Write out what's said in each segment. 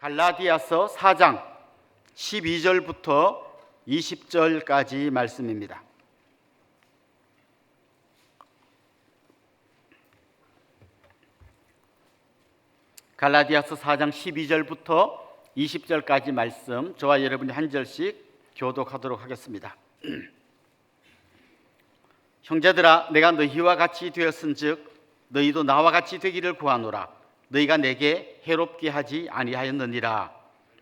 갈라디아서 4장 12절부터 20절까지 말씀입니다. 갈라디아서 4장 12절부터 20절까지 말씀, 저와 여러분이 한 절씩 교독하도록 하겠습니다. 형제들아, 내가 너희와 같이 되었은즉 너희도 나와 같이 되기를 구하노라. 너희가 내게 해롭게 하지 아니하였느니라.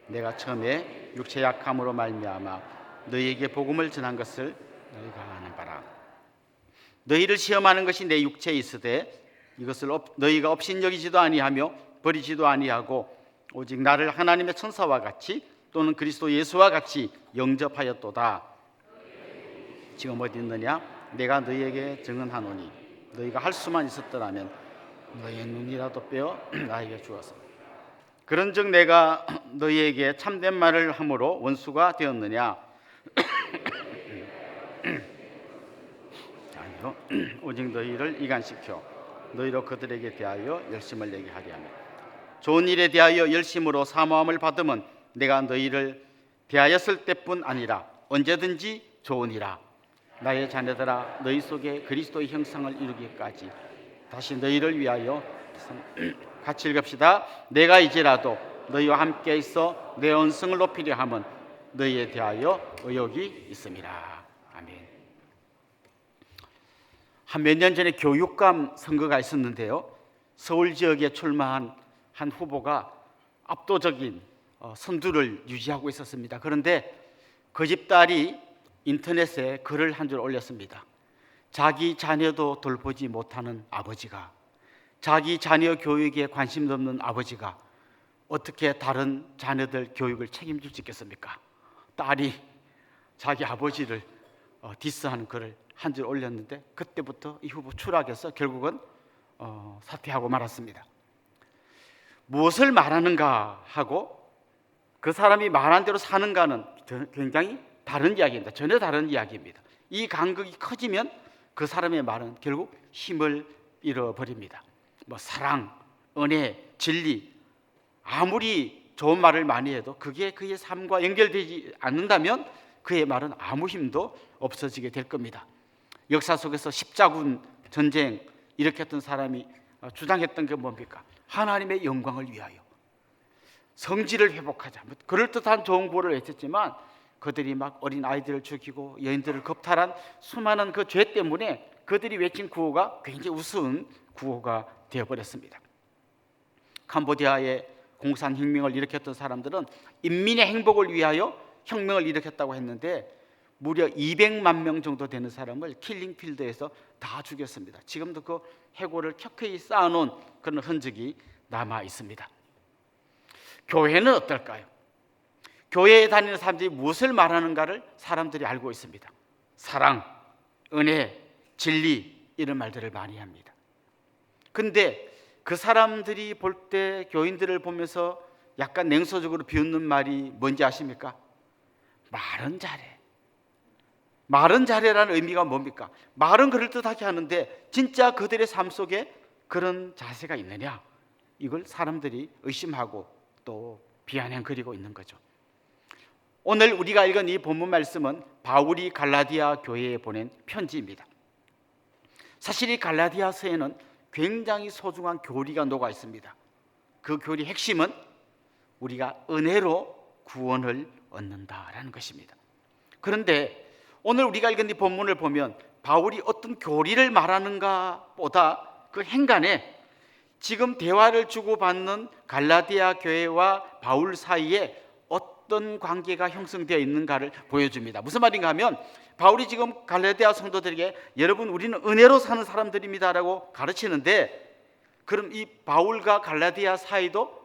내가 처음에 육체 약함으로 말미암아 너희에게 복음을 전한 것을 너희가 아는 바라. 너희를 시험하는 것이 내 육체에 있으되 이것을 너희가 업신여기지도 아니하며 버리지도 아니하고 오직 나를 하나님의 천사와 같이 또는 그리스도 예수와 같이 영접하였도다. 지금 어디 있느냐? 내가 너희에게 증언하노니 너희가 할 수만 있었더라면 너희의 눈이라도 빼어 나에게 주어서. 그런즉 내가 너희에게 참된 말을 함으로 원수가 되었느냐? 아니요, 오직 너희를 이간시켜 너희로 그들에게 대하여 열심을 내게 하리 하며 좋은 일에 대하여 열심으로 사모함을 받으면 내가 너희를 대하였을 때뿐 아니라 언제든지 좋으니라. 나의 자녀들아, 너희 속에 그리스도의 형상을 이루기까지 다시 너희를 위하여 같이 읽읍시다. 내가 이제라도 너희와 함께 있어 내 언성을 높이려 함은 너희에 대하여 의욕이 있음이라. 아멘. 한 몇 년 전에 교육감 선거가 있었는데요, 서울 지역에 출마한 한 후보가 압도적인 선두를 유지하고 있었습니다. 그런데 그 집 딸이 인터넷에 글을 한 줄 올렸습니다. 자기 자녀도 돌보지 못하는 아버지가, 자기 자녀 교육에 관심도 없는 아버지가 어떻게 다른 자녀들 교육을 책임질 수 있겠습니까? 딸이 자기 아버지를 디스하는 글을 한 줄 올렸는데 그때부터 이 후보 추락해서 결국은 사퇴하고 말았습니다. 무엇을 말하는가 하고 그 사람이 말한 대로 사는가는 굉장히 다른 이야기입니다. 전혀 다른 이야기입니다. 이 간극이 커지면 그 사람의 말은 결국 힘을 잃어버립니다. 사랑, 은혜, 진리, 아무리 좋은 말을 많이 해도 그게 그의 삶과 연결되지 않는다면 그의 말은 아무 힘도 없어지게 될 겁니다. 역사 속에서 십자군 전쟁 일으켰던 사람이 주장했던 게 뭡니까? 하나님의 영광을 위하여 성지를 회복하자, 그럴듯한 좋은 구호를 외쳤지만 그들이 막 어린 아이들을 죽이고 여인들을 겁탈한 수많은 그 죄 때문에 그들이 외친 구호가 굉장히 우스운 구호가 되어버렸습니다. 캄보디아의 공산혁명을 일으켰던 사람들은 인민의 행복을 위하여 혁명을 일으켰다고 했는데 무려 200만 명 정도 되는 사람을 킬링필드에서 다 죽였습니다. 지금도 그 해골을 켜켜이 쌓아놓은 그런 흔적이 남아 있습니다. 교회는 어떨까요? 교회에 다니는 사람들이 무엇을 말하는가를 사람들이 알고 있습니다. 사랑, 은혜, 진리, 이런 말들을 많이 합니다. 근데 그 사람들이 볼 때 교인들을 보면서 약간 냉소적으로 비웃는 말이 뭔지 아십니까? 말은 잘해. 말은 잘해라는 의미가 뭡니까? 말은 그럴듯하게 하는데 진짜 그들의 삶 속에 그런 자세가 있느냐? 이걸 사람들이 의심하고 또 비아냥거리고 있는 거죠. 오늘 우리가 읽은 이 본문 말씀은 바울이 갈라디아 교회에 보낸 편지입니다. 사실 이 갈라디아서에는 굉장히 소중한 교리가 녹아 있습니다. 그 교리 핵심은 우리가 은혜로 구원을 얻는다라는 것입니다. 그런데 오늘 우리가 읽은 이 본문을 보면 바울이 어떤 교리를 말하는가 보다 그 행간에 지금 대화를 주고받는 갈라디아 교회와 바울 사이에 어떤 관계가 형성되어 있는가를 보여줍니다. 무슨 말인가 하면 바울이 지금 갈라디아 성도들에게 여러분 우리는 은혜로 사는 사람들입니다라고 가르치는데, 그럼 이 바울과 갈라디아 사이도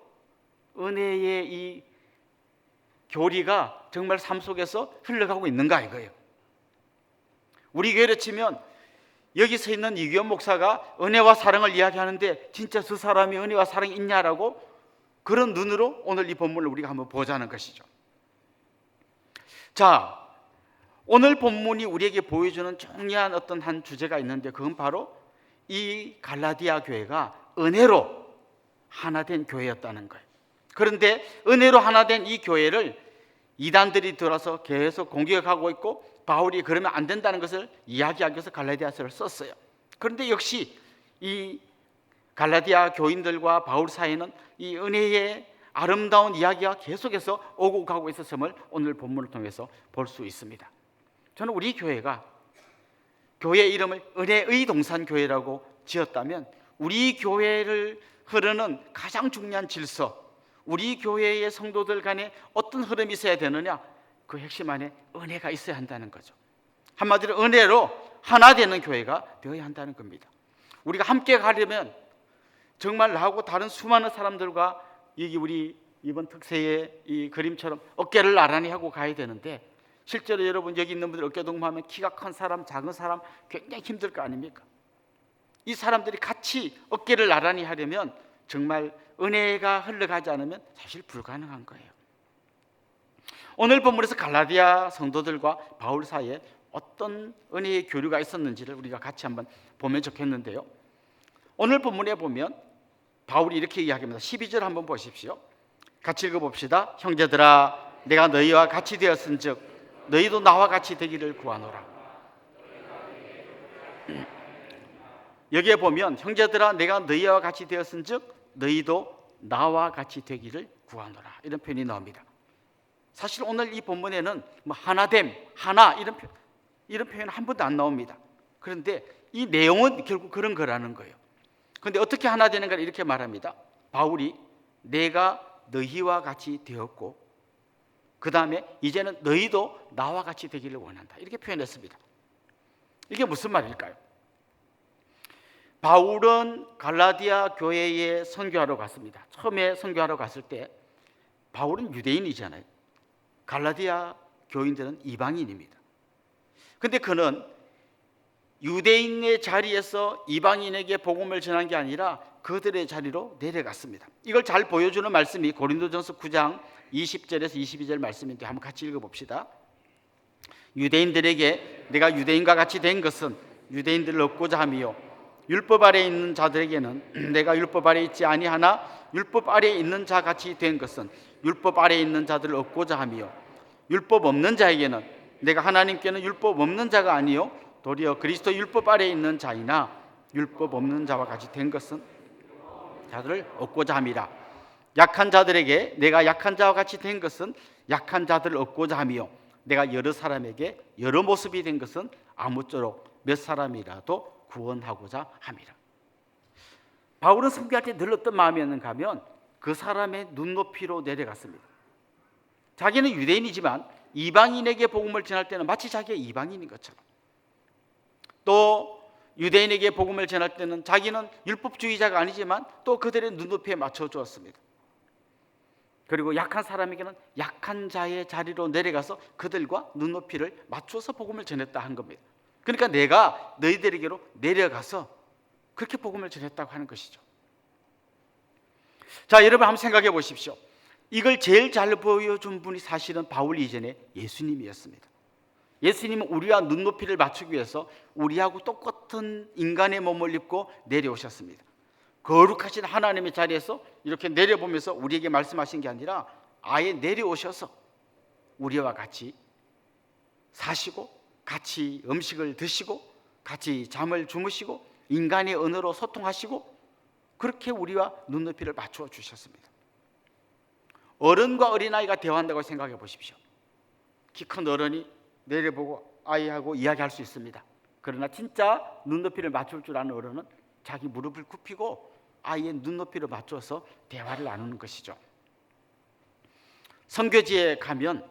은혜의 이 교리가 정말 삶 속에서 흘러가고 있는가 이거예요. 우리 교회로 치면 여기 서 있는 이규현 목사가 은혜와 사랑을 이야기하는데 진짜 저 사람이 은혜와 사랑이 있냐라고 그런 눈으로 오늘 이 본문을 우리가 한번 보자는 것이죠. 자, 오늘 본문이 우리에게 보여주는 중요한 어떤 한 주제가 있는데 그건 바로 이 갈라디아 교회가 은혜로 하나 된 교회였다는 거예요. 그런데 은혜로 하나 된 이 교회를 이단들이 들어서 계속 공격하고 있고, 바울이 그러면 안 된다는 것을 이야기하기 위해서 갈라디아서를 썼어요. 그런데 역시 이 갈라디아 교인들과 바울 사이는 이 은혜의 아름다운 이야기가 계속해서 오고 가고 있었음을 오늘 본문을 통해서 볼 수 있습니다. 저는 우리 교회가 교회 이름을 은혜의 동산교회라고 지었다면 우리 교회를 흐르는 가장 중요한 질서, 우리 교회의 성도들 간에 어떤 흐름이 있어야 되느냐, 그 핵심 안에 은혜가 있어야 한다는 거죠. 한마디로 은혜로 하나 되는 교회가 되어야 한다는 겁니다. 우리가 함께 가려면 정말 나하고 다른 수많은 사람들과 여기 우리 이번 특세의 이 그림처럼 어깨를 나란히 하고 가야 되는데, 실제로 여러분 여기 있는 분들 어깨 동무하면 키가 큰 사람, 작은 사람 굉장히 힘들 거 아닙니까? 이 사람들이 같이 어깨를 나란히 하려면 정말 은혜가 흘러가지 않으면 사실 불가능한 거예요. 오늘 본문에서 갈라디아 성도들과 바울 사이에 어떤 은혜의 교류가 있었는지를 우리가 같이 한번 보면 좋겠는데요. 오늘 본문에 보면 바울이 이렇게 이야기합니다. 12절 한번 보십시오. 같이 읽어봅시다. 형제들아, 내가 너희와 같이 되었은즉 너희도 나와 같이 되기를 구하노라. 여기에 보면 형제들아, 내가 너희와 같이 되었은즉 너희도 나와 같이 되기를 구하노라, 이런 표현이 나옵니다. 사실 오늘 이 본문에는 뭐 하나됨, 하나 이런 표현 한 번도 안 나옵니다. 그런데 이 내용은 결국 그런 거라는 거예요. 그런데 어떻게 하나 되는가 이렇게 말합니다. 바울이 내가 너희와 같이 되었고 그 다음에 이제는 너희도 나와 같이 되기를 원한다, 이렇게 표현했습니다. 이게 무슨 말일까요? 바울은 갈라디아 교회에 선교하러 갔습니다. 처음에 선교하러 갔을 때 바울은 유대인이잖아요. 갈라디아 교인들은 이방인입니다. 그런데 그는 유대인의 자리에서 이방인에게 복음을 전한 게 아니라 그들의 자리로 내려갔습니다. 이걸 잘 보여주는 말씀이 고린도전서 9장 20절에서 22절 말씀인데 한번 같이 읽어봅시다. 유대인들에게 내가 유대인과 같이 된 것은 유대인들을 얻고자 함이요, 율법 아래 있는 자들에게는 내가 율법 아래 있지 아니하나 율법 아래 있는 자 같이 된 것은 율법 아래 있는 자들을 얻고자 함이요, 율법 없는 자에게는 내가 하나님께는 율법 없는 자가 아니요 도리어 그리스도 율법 아래 있는 자이나 율법 없는 자와 같이 된 것은 자들을 얻고자 함이라. 약한 자들에게 내가 약한 자와 같이 된 것은 약한 자들을 얻고자 함이요, 내가 여러 사람에게 여러 모습이 된 것은 아무쪼록 몇 사람이라도 구원하고자 함이라. 바울은 선교할 때 늘 어떤 마음이었는가 하면 그 사람의 눈높이로 내려갔습니다. 자기는 유대인이지만 이방인에게 복음을 전할 때는 마치 자기가 이방인인 것처럼, 또 유대인에게 복음을 전할 때는 자기는 율법주의자가 아니지만 또 그들의 눈높이에 맞춰 주었습니다. 그리고 약한 사람에게는 약한 자의 자리로 내려가서 그들과 눈높이를 맞춰서 복음을 전했다 한 겁니다. 그러니까 내가 너희들에게로 내려가서 그렇게 복음을 전했다고 하는 것이죠. 자, 여러분 한번 생각해 보십시오. 이걸 제일 잘 보여준 분이 사실은 바울 이전에 예수님이었습니다. 예수님은 우리와 눈높이를 맞추기 위해서 우리하고 똑같은 인간의 몸을 입고 내려오셨습니다. 거룩하신 하나님의 자리에서 이렇게 내려보면서 우리에게 말씀하신 게 아니라 아예 내려오셔서 우리와 같이 사시고 같이 음식을 드시고 같이 잠을 주무시고 인간의 언어로 소통하시고 그렇게 우리와 눈높이를 맞추어 주셨습니다. 어른과 어린아이가 대화한다고 생각해 보십시오. 키 큰 어른이 내려보고 아이하고 이야기할 수 있습니다. 그러나 진짜 눈높이를 맞출 줄 아는 어른은 자기 무릎을 굽히고 아이의 눈높이를 맞춰서 대화를 나누는 것이죠. 선교지에 가면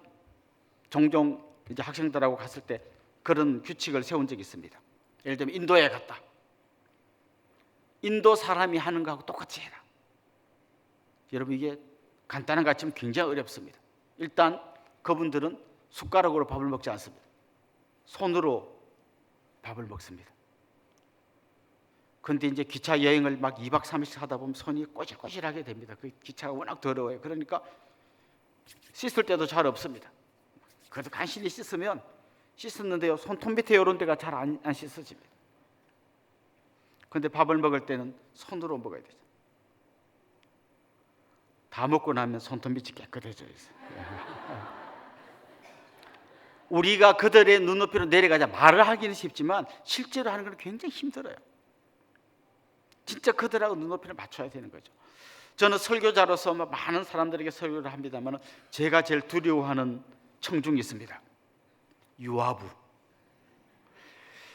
종종 이제 학생들하고 갔을 때 그런 규칙을 세운 적이 있습니다. 예를 들면 인도에 갔다. 인도 사람이 하는 거하고 똑같이 해라. 여러분 이게 간단한 것 같지만 굉장히 어렵습니다. 일단 그분들은 숟가락으로 밥을 먹지 않습니다. 손으로 밥을 먹습니다. 그런데 이제 기차 여행을 막 2박 3일씩 하다 보면 손이 꼬질꼬질하게 됩니다. 그 기차가 워낙 더러워요. 그러니까 씻을 때도 잘 없습니다. 그래도 간신히 씻었는데요, 손톱 밑에 이런 데가 잘 안 씻어집니다. 그런데 밥을 먹을 때는 손으로 먹어야 되죠. 다 먹고 나면 손톱밑이 깨끗해져 있어요. 우리가 그들의 눈높이로 내려가자 말을 하기는 쉽지만 실제로 하는 건 굉장히 힘들어요. 진짜 그들하고 눈높이를 맞춰야 되는 거죠. 저는 설교자로서 많은 사람들에게 설교를 합니다만 제가 제일 두려워하는 청중이 있습니다. 유아부.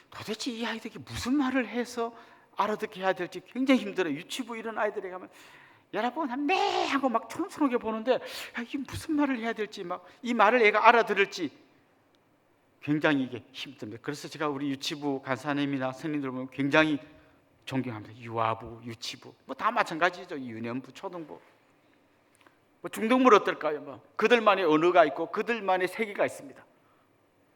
도대체 이 아이들에게 무슨 말을 해서 알아듣게 해야 될지 굉장히 힘들어요. 유치부 이런 아이들에게 가면 여러분 네 하고 막 청순하게 보는데 이게 무슨 말을 해야 될지 막 이 말을 애가 알아들을지 굉장히 이게 힘듭니다. 그래서 제가 우리 유치부 간사님이나 선생님들 보면 굉장히 존경합니다. 유아부, 유치부 뭐 다 마찬가지죠. 유년부, 초등부, 뭐 중등부는 어떨까요? 뭐 그들만의 언어가 있고 그들만의 세계가 있습니다.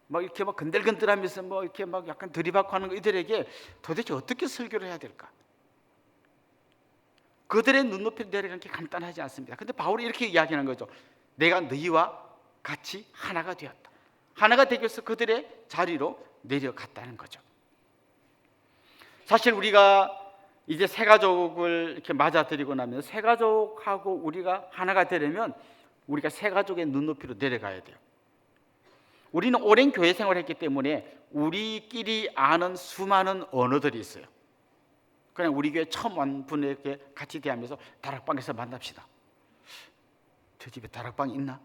막 이렇게 막 건들건들하면서 뭐 이렇게 막 약간 들이받고 하는 이들에게 도대체 어떻게 설교를 해야 될까? 그들의 눈높이를 내려가는 게 간단하지 않습니다. 근데 바울이 이렇게 이야기하는 거죠. 내가 너희와 같이 하나가 되었다. 하나가 되기 위해서 그들의 자리로 내려갔다는 거죠. 사실 우리가 이제 새 가족을 이렇게 맞아들이고 나면 새 가족하고 우리가 하나가 되려면 우리가 새 가족의 눈높이로 내려가야 돼요. 우리는 오랜 교회 생활을 했기 때문에 우리끼리 아는 수많은 언어들이 있어요. 그냥 우리 교회 처음 온 분에게 같이 대하면서 다락방에서 만납시다. 저 집에 다락방이 있나?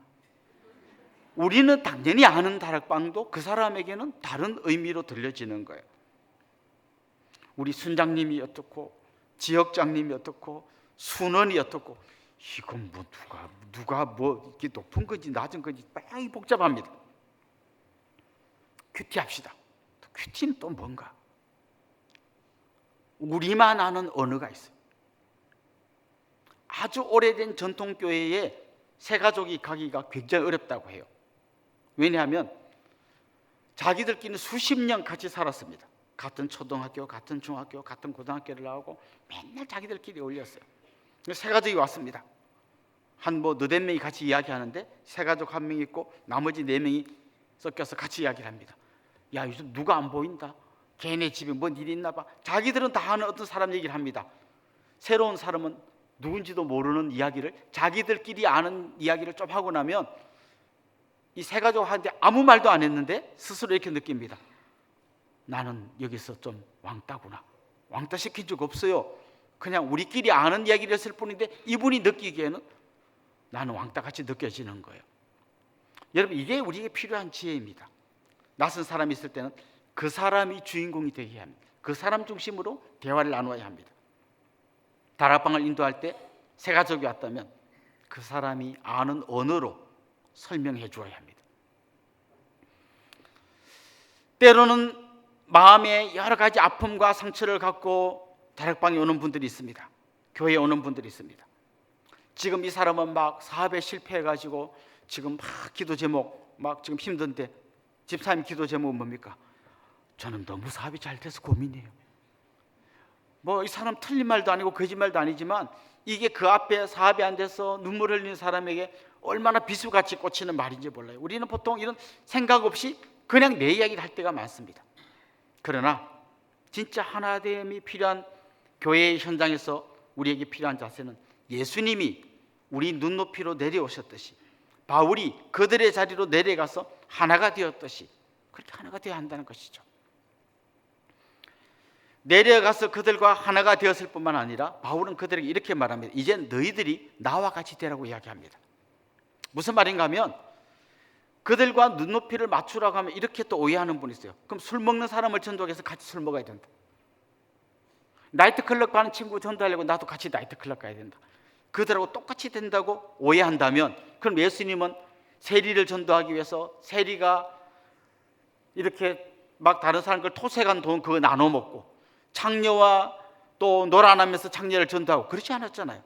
우리는 당연히 아는 다락방도 그 사람에게는 다른 의미로 들려지는 거예요. 우리 순장님이 어떻고 지역장님이 어떻고 순원이 어떻고 이건 뭐 누가 뭐 이렇게 높은 건지 낮은 건지 많이 복잡합니다. 큐티합시다. 큐티는 또 뭔가? 우리만 아는 언어가 있어요. 아주 오래된 전통교회에 새 가족이 가기가 굉장히 어렵다고 해요. 왜냐하면 자기들끼리는 수십 년 같이 살았습니다. 같은 초등학교, 같은 중학교, 같은 고등학교를 나오고 맨날 자기들끼리 어울렸어요. 새 가족이 왔습니다. 한 뭐 너댓 명이 같이 이야기하는데 새 가족 한 명 있고 나머지 네 명이 섞여서 같이 이야기를 합니다. 야, 요즘 누가 안 보인다. 걔네 집에 뭔 일이 있나 봐. 자기들은 다 아는 어떤 사람 얘기를 합니다. 새로운 사람은 누군지도 모르는 이야기를 자기들끼리 아는 이야기를 좀 하고 나면 이 새 가족한테 아무 말도 안 했는데 스스로 이렇게 느낍니다. 나는 여기서 좀 왕따구나. 왕따 시킨 적 없어요. 그냥 우리끼리 아는 이야기를 했을 뿐인데 이분이 느끼기에는 나는 왕따같이 느껴지는 거예요. 여러분, 이게 우리에게 필요한 지혜입니다. 낯선 사람이 있을 때는 그 사람이 주인공이 되어야 합니다. 그 사람 중심으로 대화를 나누어야 합니다. 다락방을 인도할 때 새 가족이 왔다면 그 사람이 아는 언어로 설명해 주어야 합니다. 때로는 마음에 여러 가지 아픔과 상처를 갖고 다락방에 오는 분들이 있습니다. 교회에 오는 분들이 있습니다. 지금 이 사람은 막 사업에 실패해가지고 지금 막 기도 제목 막 지금 힘든데 집사님 기도 제목은 뭡니까? 저는 너무 사업이 잘 돼서 고민이에요. 뭐 이 사람 틀린 말도 아니고 거짓말도 아니지만 이게 그 앞에 사업이 안 돼서 눈물 흘리는 사람에게 얼마나 비수같이 꽂히는 말인지 몰라요. 우리는 보통 이런 생각 없이 그냥 내 이야기를 할 때가 많습니다. 그러나 진짜 하나됨이 필요한 교회의 현장에서 우리에게 필요한 자세는 예수님이 우리 눈높이로 내려오셨듯이 바울이 그들의 자리로 내려가서 하나가 되었듯이 그렇게 하나가 되어야 한다는 것이죠. 내려가서 그들과 하나가 되었을 뿐만 아니라 바울은 그들에게 이렇게 말합니다. 이제 너희들이 나와 같이 되라고 이야기합니다. 무슨 말인가 하면 그들과 눈높이를 맞추라고 하면 이렇게 또 오해하는 분이 있어요. 그럼 술 먹는 사람을 전도하기 위해서 같이 술 먹어야 된다. 나이트클럽 가는 친구 전도하려고 나도 같이 나이트클럽 가야 된다. 그들하고 똑같이 된다고 오해한다면 그럼 예수님은 세리를 전도하기 위해서 세리가 이렇게 막 다른 사람 걸 토색한 돈 그거 나눠 먹고 창녀와 또 노란하면서 창녀를 전도하고 그렇지 않았잖아요.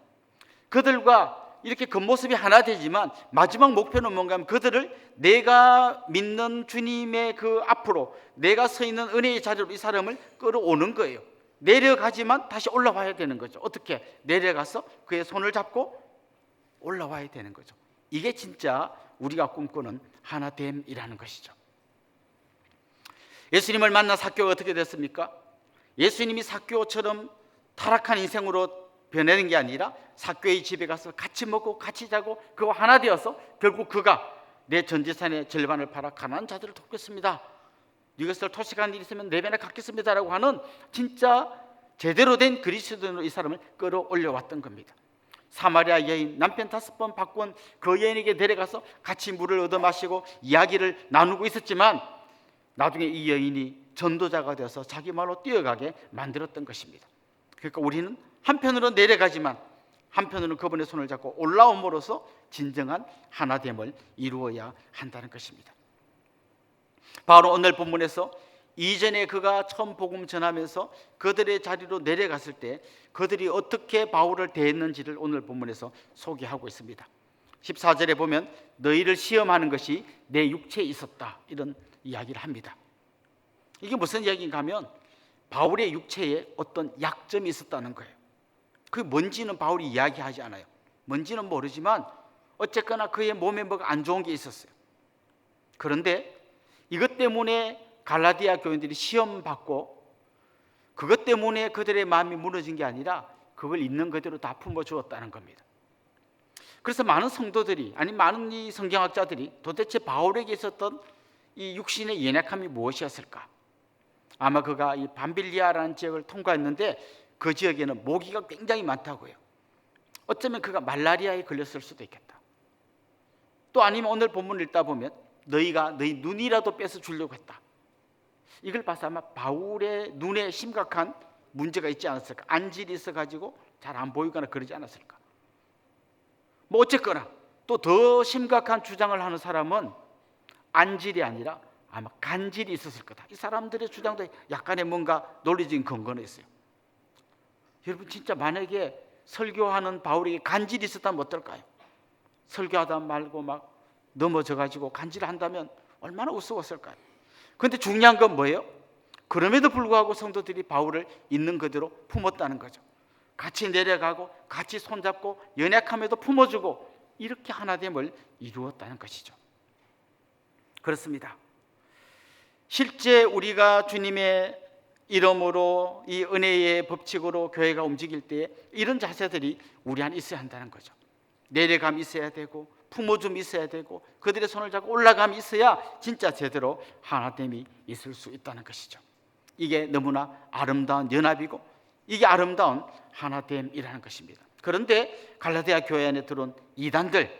그들과 이렇게 겉모습이 하나 되지만 마지막 목표는 뭔가 하면 그들을 내가 믿는 주님의 그 앞으로 내가 서 있는 은혜의 자리로 이 사람을 끌어오는 거예요. 내려가지만 다시 올라와야 되는 거죠. 어떻게? 내려가서 그의 손을 잡고 올라와야 되는 거죠. 이게 진짜 우리가 꿈꾸는 하나됨이라는 것이죠. 예수님을 만나 삭개오가 어떻게 됐습니까? 예수님이 삭개오처럼 타락한 인생으로 변하는 게 아니라 삭개의 집에 가서 같이 먹고 같이 자고 그와 하나 되어서 결국 그가 내 전 재산의 절반을 팔아 가난한 자들을 돕겠습니다. 이것을 토식한 일이 있으면 네 배나 갚겠습니다라고 하는 진짜 제대로 된 그리스도인으로 이 사람을 끌어올려왔던 겁니다. 사마리아 여인, 남편 5번 바꾼 그 여인에게 데려가서 같이 물을 얻어 마시고 이야기를 나누고 있었지만 나중에 이 여인이 전도자가 되어서 자기 말로 뛰어가게 만들었던 것입니다. 그러니까 우리는 한편으로 내려가지만 한편으로는 그분의 손을 잡고 올라옴으로써 진정한 하나됨을 이루어야 한다는 것입니다. 바로 오늘 본문에서 이전에 그가 처음 복음 전하면서 그들의 자리로 내려갔을 때 그들이 어떻게 바울을 대했는지를 오늘 본문에서 소개하고 있습니다. 14절에 보면 너희를 시험하는 것이 내 육체에 있었다, 이런 이야기를 합니다. 이게 무슨 이야기인가 하면 바울의 육체에 어떤 약점이 있었다는 거예요. 그게 뭔지는 바울이 이야기하지 않아요. 뭔지는 모르지만 어쨌거나 그의 몸에 뭐가 안 좋은 게 있었어요. 그런데 이것 때문에 갈라디아 교인들이 시험받고 그것 때문에 그들의 마음이 무너진 게 아니라 그걸 있는 그대로 다 품어주었다는 겁니다. 그래서 많은 성도들이, 아니 많은 이 성경학자들이 도대체 바울에게 있었던 이 육신의 연약함이 무엇이었을까? 아마 그가 이 밤빌리아라는 지역을 통과했는데 그 지역에는 모기가 굉장히 많다고요. 어쩌면 그가 말라리아에 걸렸을 수도 있겠다. 또 아니면 오늘 본문을 읽다 보면 너희가 너희 눈이라도 뺏어 주려고 했다. 이걸 봐서 아마 바울의 눈에 심각한 문제가 있지 않았을까? 안질이 있어가지고 잘 안 보이거나 그러지 않았을까? 뭐 어쨌거나 또 더 심각한 주장을 하는 사람은 안질이 아니라 아마 간질이 있었을 거다. 이 사람들의 주장도 약간의 뭔가 논리적인 근거는 있어요. 여러분 진짜 만약에 설교하는 바울에게 간질이 있었다면 어떨까요? 설교하다 말고 막 넘어져가지고 간질을 한다면 얼마나 우스웠을까요? 그런데 중요한 건 뭐예요? 그럼에도 불구하고 성도들이 바울을 있는 그대로 품었다는 거죠. 같이 내려가고 같이 손잡고 연약함에도 품어주고 이렇게 하나됨을 이루었다는 것이죠. 그렇습니다. 실제 우리가 주님의 이름으로 이 은혜의 법칙으로 교회가 움직일 때 이런 자세들이 우리 안에 있어야 한다는 거죠. 내려감이 있어야 되고 품어줌이 있어야 되고 그들의 손을 잡고 올라감이 있어야 진짜 제대로 하나됨이 있을 수 있다는 것이죠. 이게 너무나 아름다운 연합이고 이게 아름다운 하나됨이라는 것입니다. 그런데 갈라디아 교회 안에 들어온 이단들,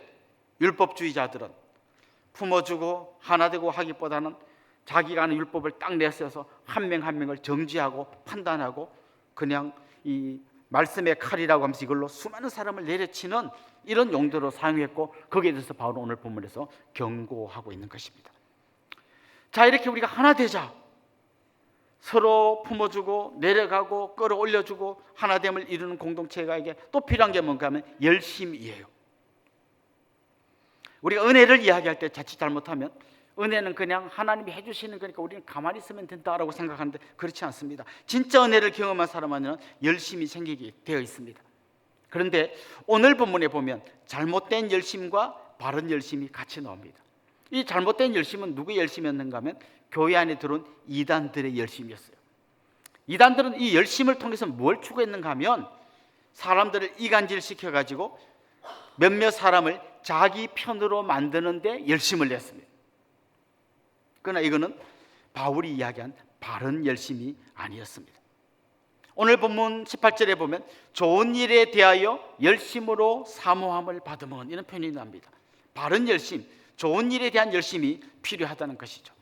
율법주의자들은 품어주고 하나되고 하기보다는 자기가 아는 율법을 딱 내세워서 한 명 한 명을 정죄하고 판단하고 그냥 이 말씀의 칼이라고 하면서 이걸로 수많은 사람을 내려치는 이런 용도로 사용했고 거기에 대해서 바울은 오늘 본문에서 경고하고 있는 것입니다. 자, 이렇게 우리가 하나 되자, 서로 품어주고 내려가고 끌어올려주고 하나됨을 이루는 공동체가 이게 또 필요한 게 뭔가 하면 열심이에요. 우리가 은혜를 이야기할 때 자칫 잘못하면 은혜는 그냥 하나님이 해주시는 거니까 우리는 가만히 있으면 된다라고 생각하는데 그렇지 않습니다. 진짜 은혜를 경험한 사람한테는 열심이 생기게 되어 있습니다. 그런데 오늘 본문에 보면 잘못된 열심과 바른 열심이 같이 나옵니다. 이 잘못된 열심은 누구의 열심이었는가 하면 교회 안에 들어온 이단들의 열심이었어요. 이단들은 이 열심을 통해서 뭘 추구했는가 하면 사람들을 이간질시켜가지고 몇몇 사람을 자기 편으로 만드는데 열심을 냈습니다. 그러나 이거는 바울이 이야기한 바른 열심이 아니었습니다. 오늘 본문 18절에 보면 좋은 일에 대하여 열심으로 사모함을 받으면 이런 표현이 나옵니다. 바른 열심, 좋은 일에 대한 열심이 필요하다는 것이죠.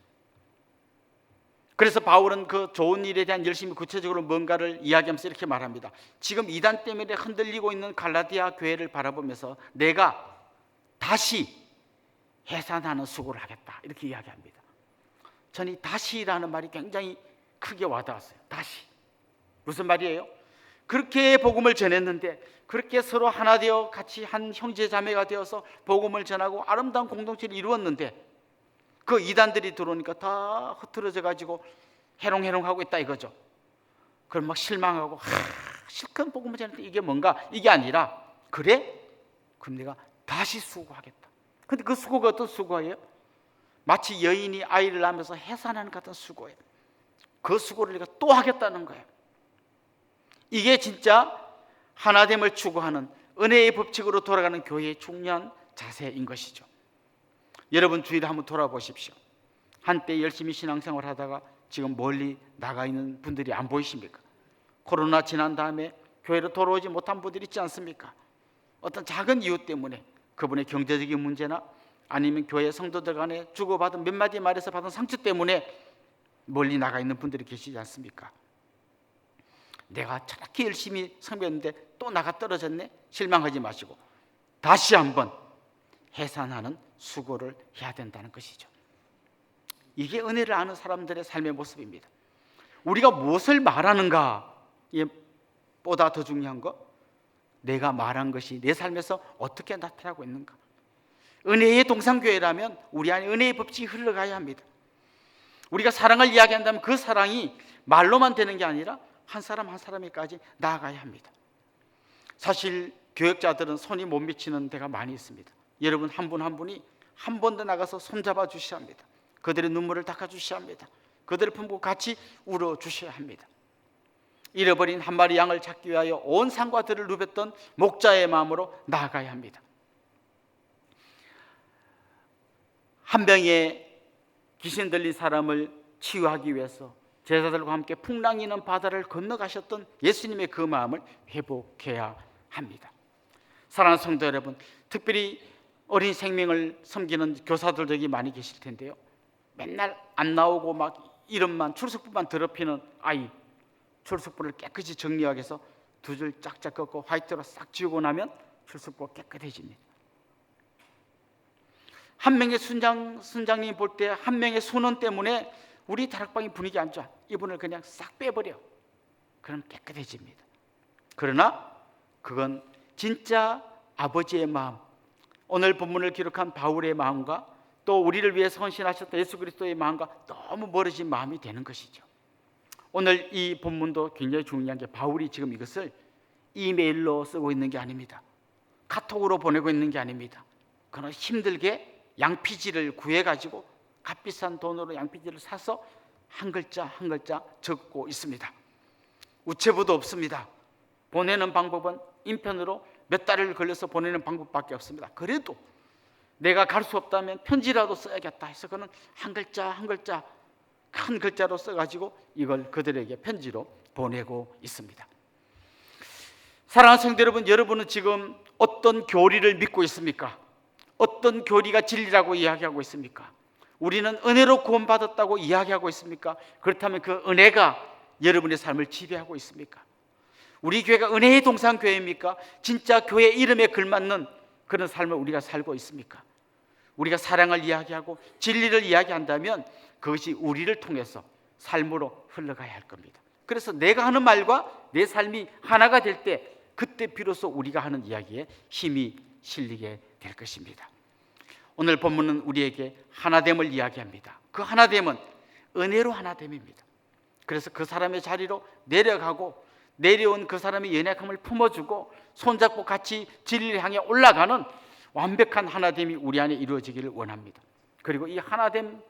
그래서 바울은 그 좋은 일에 대한 열심이 구체적으로 뭔가를 이야기하면서 이렇게 말합니다. 지금 이단 때문에 흔들리고 있는 갈라디아 교회를 바라보면서 내가 다시 해산하는 수고를 하겠다, 이렇게 이야기합니다. 저는 이 다시라는 말이 굉장히 크게 와닿았어요. 다시. 무슨 말이에요? 그렇게 복음을 전했는데, 그렇게 서로 하나 되어 같이 한 형제 자매가 되어서 복음을 전하고 아름다운 공동체를 이루었는데 그 이단들이 들어오니까 다 흐트러져 가지고 해롱해롱하고 있다 이거죠. 그럼 막 실망하고 실컷 복음을 전했는데 이게 뭔가, 이게 아니라 그래? 그럼 내가 다시 수고하겠다. 근데 그 수고가 어떤 수고예요? 마치 여인이 아이를 낳으면서 해산하는 같은 수고예요. 그 수고를 내가 또 하겠다는 거예요. 이게 진짜 하나됨을 추구하는 은혜의 법칙으로 돌아가는 교회의 중요한 자세인 것이죠. 여러분 주위를 한번 돌아보십시오. 한때 열심히 신앙생활 하다가 지금 멀리 나가 있는 분들이 안 보이십니까? 코로나 지난 다음에 교회로 돌아오지 못한 분들이 있지 않습니까? 어떤 작은 이유 때문에 그분의 경제적인 문제나 아니면 교회 성도들 간에 주고받은 몇 마디 말에서 받은 상처 때문에 멀리 나가 있는 분들이 계시지 않습니까? 내가 저렇게 열심히 섬겼는데 또 나가 떨어졌네? 실망하지 마시고 다시 한번 해산하는 수고를 해야 된다는 것이죠. 이게 은혜를 아는 사람들의 삶의 모습입니다. 우리가 무엇을 말하는가에 보다 더 중요한 거, 내가 말한 것이 내 삶에서 어떻게 나타나고 있는가. 은혜의 동산교회라면 우리 안에 은혜의 법칙이 흘러가야 합니다. 우리가 사랑을 이야기한다면 그 사랑이 말로만 되는 게 아니라 한 사람 한 사람에까지 나아가야 합니다. 사실 교역자들은 손이 못 미치는 데가 많이 있습니다. 여러분 한 분 한 분이 한 번 더 나가서 손잡아 주셔야 합니다. 그들의 눈물을 닦아 주셔야 합니다. 그들을 품고 같이 울어 주셔야 합니다. 잃어버린 한 마리 양을 찾기 위하여 온 산과 들을 누볐던 목자의 마음으로 나아가야 합니다. 한 명의 귀신 들린 사람을 치유하기 위해서 제자들과 함께 풍랑이는 바다를 건너가셨던 예수님의 그 마음을 회복해야 합니다. 사랑하는 성도 여러분, 특별히 어린 생명을 섬기는 교사들 여기 많이 계실 텐데요, 맨날 안 나오고 막 이름만 출석부만 더럽히는 아이, 출석부를 깨끗이 정리하기 위해서 두 줄 짝짝 긋고 화이트로 싹 지우고 나면 출석부가 깨끗해집니다. 한 명의 순장님 볼 때 한 명의 순원 때문에 우리 다락방의 분위기 안 좋아. 이분을 그냥 싹 빼버려. 그럼 깨끗해집니다. 그러나 그건 진짜 아버지의 마음, 오늘 본문을 기록한 바울의 마음과 또 우리를 위해 헌신하셨던 예수 그리스도의 마음과 너무 멀어진 마음이 되는 것이죠. 오늘 이 본문도 굉장히 중요한 게 바울이 지금 이것을 이메일로 쓰고 있는 게 아닙니다. 카톡으로 보내고 있는 게 아닙니다. 그는 힘들게 양피지를 구해가지고 값비싼 돈으로 양피지를 사서 한 글자 한 글자 적고 있습니다. 우체부도 없습니다. 보내는 방법은 인편으로 몇 달을 걸려서 보내는 방법밖에 없습니다. 그래도 내가 갈 수 없다면 편지라도 써야겠다 해서 그는 한 글자 한 글자 큰 글자로 써가지고 이걸 그들에게 편지로 보내고 있습니다. 사랑하는 성도 여러분, 여러분은 지금 어떤 교리를 믿고 있습니까? 어떤 교리가 진리라고 이야기하고 있습니까? 우리는 은혜로 구원받았다고 이야기하고 있습니까? 그렇다면 그 은혜가 여러분의 삶을 지배하고 있습니까? 우리 교회가 은혜의 동산교회입니까? 진짜 교회 이름에 걸맞는 그런 삶을 우리가 살고 있습니까? 우리가 사랑을 이야기하고 진리를 이야기한다면 그것이 우리를 통해서 삶으로 흘러가야 할 겁니다. 그래서 내가 하는 말과 내 삶이 하나가 될 때 그때 비로소 우리가 하는 이야기에 힘이 실리게 될 것입니다. 오늘 본문은 우리에게 하나됨을 이야기합니다. 그 하나됨은 은혜로 하나됨입니다. 그래서 그 사람의 자리로 내려가고 내려온 그 사람의 연약함을 품어주고 손잡고 같이 진리를 향해 올라가는 완벽한 하나됨이 우리 안에 이루어지기를 원합니다. 그리고 이 하나됨,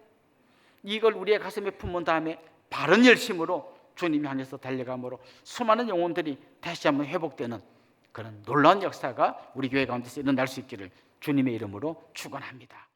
이걸 우리의 가슴에 품은 다음에 바른 열심으로 주님 향해서 달려감으로 수많은 영혼들이 다시 한번 회복되는 그런 놀라운 역사가 우리 교회 가운데서 일어날 수 있기를 주님의 이름으로 축원합니다.